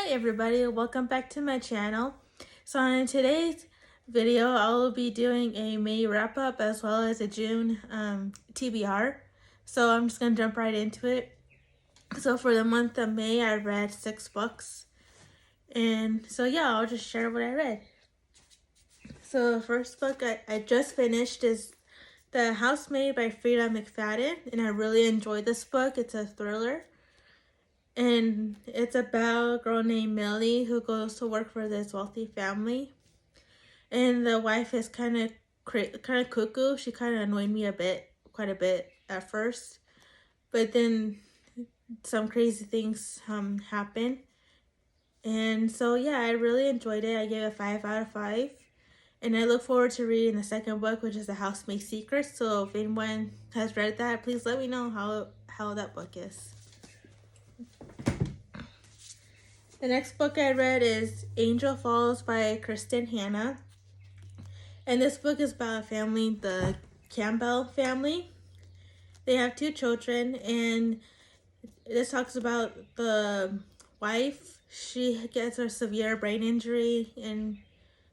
Hi everybody, welcome back to my channel. So in today's video, I will be doing a May wrap up as well as a June TBR. So I'm just going to jump right into it. So for the month of May, I read 6 books. And so yeah, I'll just share what I read. So the first book I just finished is The Housemaid by Frida McFadden. And I really enjoyed this book. It's a thriller. And it's about a girl named Millie who goes to work for this wealthy family. And the wife is kind of cuckoo. She kind of annoyed me quite a bit at first. But then some crazy things happen. And so yeah, I really enjoyed it. I gave it 5 out of 5. And I look forward to reading the second book, which is The Housemaid's Secret. So if anyone has read that, please let me know how that book is. The next book I read is Angel Falls by Kristen Hanna. And this book is about a family, the Campbell family. They have 2 children, and this talks about the wife. She gets a severe brain injury and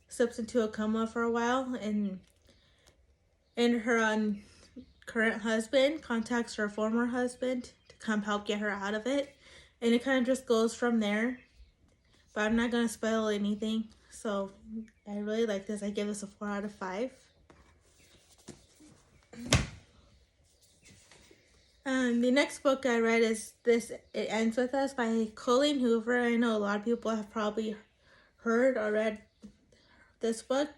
slips into a coma for a while, and her current husband contacts her former husband to come help get her out of it. And it kind of just goes from there. But I'm not going to spoil anything. So I really like this. I give this a 4 out of 5. The next book I read is It Ends With Us by Colleen Hoover. I know a lot of people have probably heard or read this book.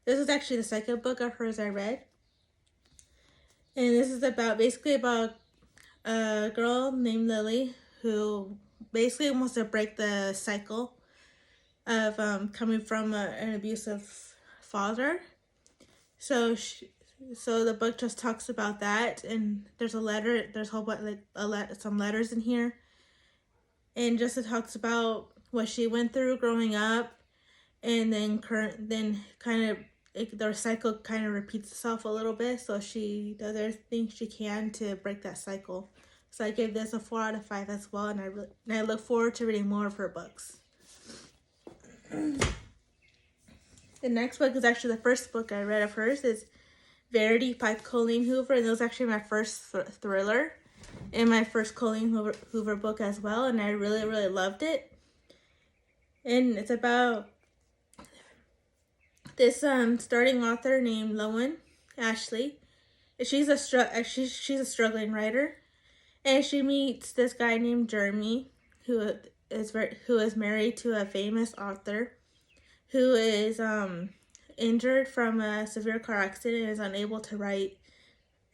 This is actually the second book of hers I read. And this is basically about a girl named Lily who basically wants to break the cycle of coming from an abusive father. So the book just talks about that, and there's a letter. There's some letters in here, and just it talks about what she went through growing up, and then the cycle kind of repeats itself a little bit. So she does everything she can to break that cycle. So I gave this a 4 out of 5 as well, and I look forward to reading more of her books. The next book is actually the first book I read of hers. Is Verity by Colleen Hoover, and it was actually my first thriller and my first Colleen Hoover book as well, and I really, really loved it. And it's about this starting author named Lowen Ashley. She's a struggling writer, and she meets this guy named Jeremy who is married to a famous author who is injured from a severe car accident and is unable to write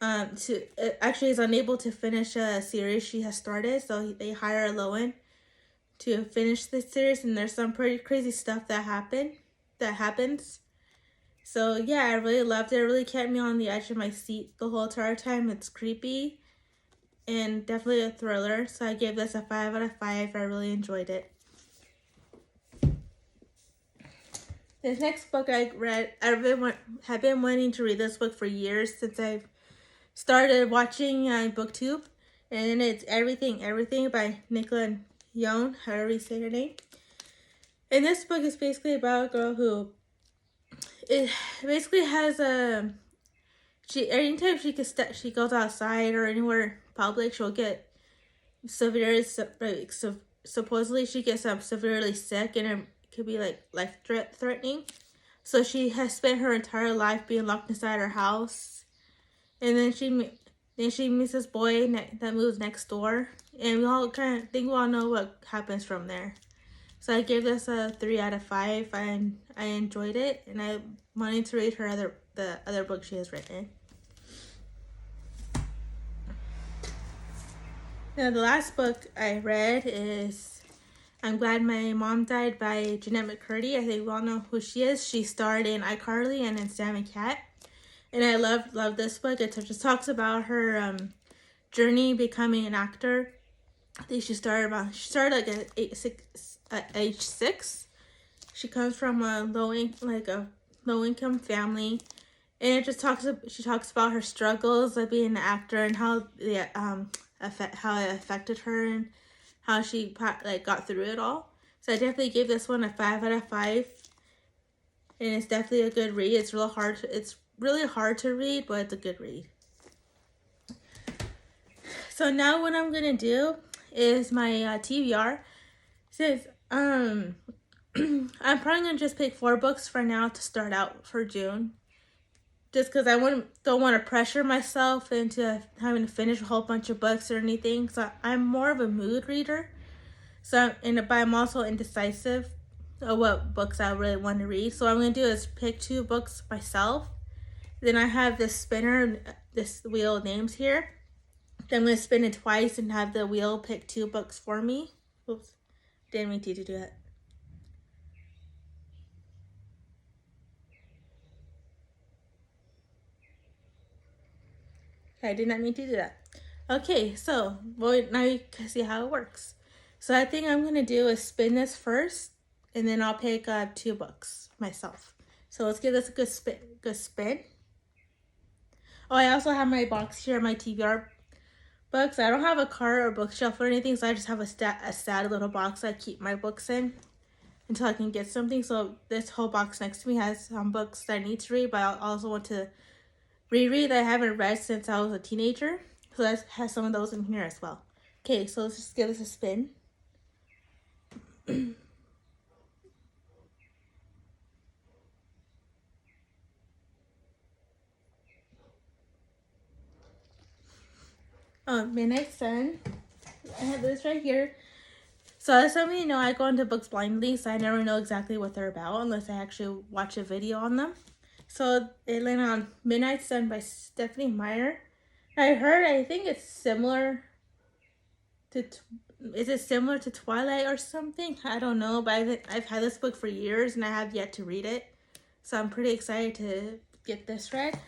is unable to finish a series she has started. So they hire Lowen to finish this series, and there's some pretty crazy stuff that happens. So yeah, I really loved it. It really kept me on the edge of my seat the whole entire time. It's creepy and definitely a thriller. So I gave this a 5 out of 5. I really enjoyed it. This next book I read, have been wanting to read this book for years since I've started watching BookTube, and it's Everything by Nicola Yoon, however you say her name. And this book is basically about a girl who has anytime she goes outside or anywhere public, she'll get supposedly she gets severely sick, and it could be like life threatening. So she has spent her entire life being locked inside her house, and then she meets this boy that moves next door, and we all know what happens from there. So I gave this a 3 out of 5, and I enjoyed it, and I wanted to read the other book she has written. Now the last book I read is I'm Glad My Mom Died by Jeanette McCurdy. I think we all know who she is. She starred in iCarly and in Sam and Cat. And I love this book. It just talks about her journey becoming an actor. I think she started like at age 6. She comes from a low income family, and it just she talks about her struggles of being an actor and how it affected her and how she got through it all. So I definitely gave this one a 5 out of 5. And it's definitely a good read. It's really hard to read, but it's a good read. So now what I'm gonna do is my TBR. Since I'm probably gonna just pick 4 books for now to start out for June. Just because I don't want to pressure myself into having to finish a whole bunch of books or anything. So I'm more of a mood reader. But I'm also indecisive of what books I really want to read. So what I'm going to do is pick 2 books myself. Then I have this spinner, this wheel of names here. Then I'm going to spin it twice and have the wheel pick 2 books for me. Oops, didn't mean to do that. I did not mean to do that. Okay, so now you can see how it works. So I think I'm going to do is spin this first, and then I'll pick 2 books myself. So let's give this a good spin. Oh, I also have my box here, my TBR books. I don't have a cart or bookshelf or anything, so I just have a sad little box I keep my books in until I can get something. So this whole box next to me has some books that I need to read, but I also want to reread that I haven't read since I was a teenager. So that has some of those in here as well. Okay, so let's just give this a spin. Midnight Sun. I have this right here. So as some of you know, I go into books blindly, so I never know exactly what they're about unless I actually watch a video on them. So it landed on Midnight Sun by Stephanie Meyer. I think it's similar to, is it similar to Twilight or something? I don't know, but I've had this book for years and I have yet to read it. So I'm pretty excited to get this read.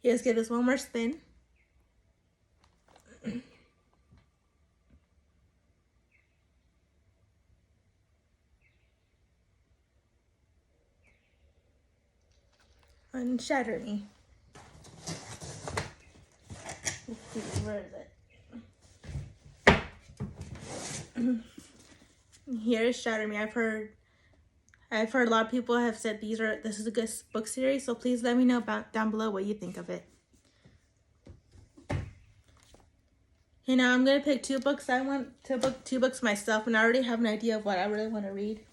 Let's give this one more spin. And Shatter Me. Let's see, where is it? Here is Shatter Me. I've heard a lot of people have said this is a good book series, so please let me know down below what you think of it. Okay, now I'm gonna pick 2 books. I want to book 2 books myself, and I already have an idea of what I really want to read.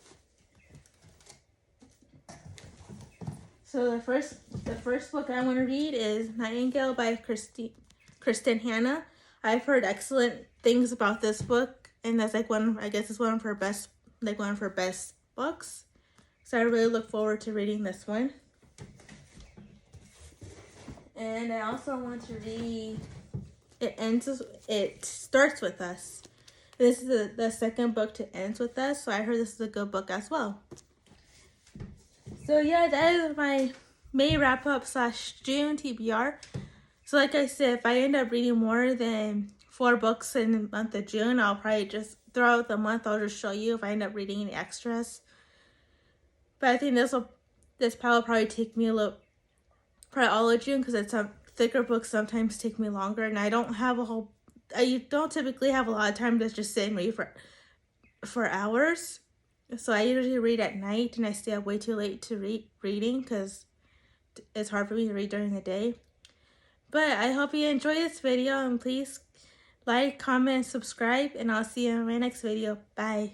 So the first book I want to read is Nightingale by Kristen Hanna. I've heard excellent things about this book, and that's like I guess it's one of her best books. So I really look forward to reading this one. And I also want to read It Starts With Us. This is the second book to Ends With Us, so I heard this is a good book as well. So yeah, that is my May wrap-up / June TBR. So like I said, if I end up reading more than 4 books in the month of June, I'll probably just throughout the month I'll just show you if I end up reading any extras. But I think this pile will probably take me probably all of June, because it's thicker books sometimes take me longer, and I don't typically have a lot of time to just sit and read for hours. So I usually read at night, and I stay up way too late to reading because it's hard for me to read during the day. But I hope you enjoy this video, and please like, comment, subscribe, and I'll see you in my next video. Bye.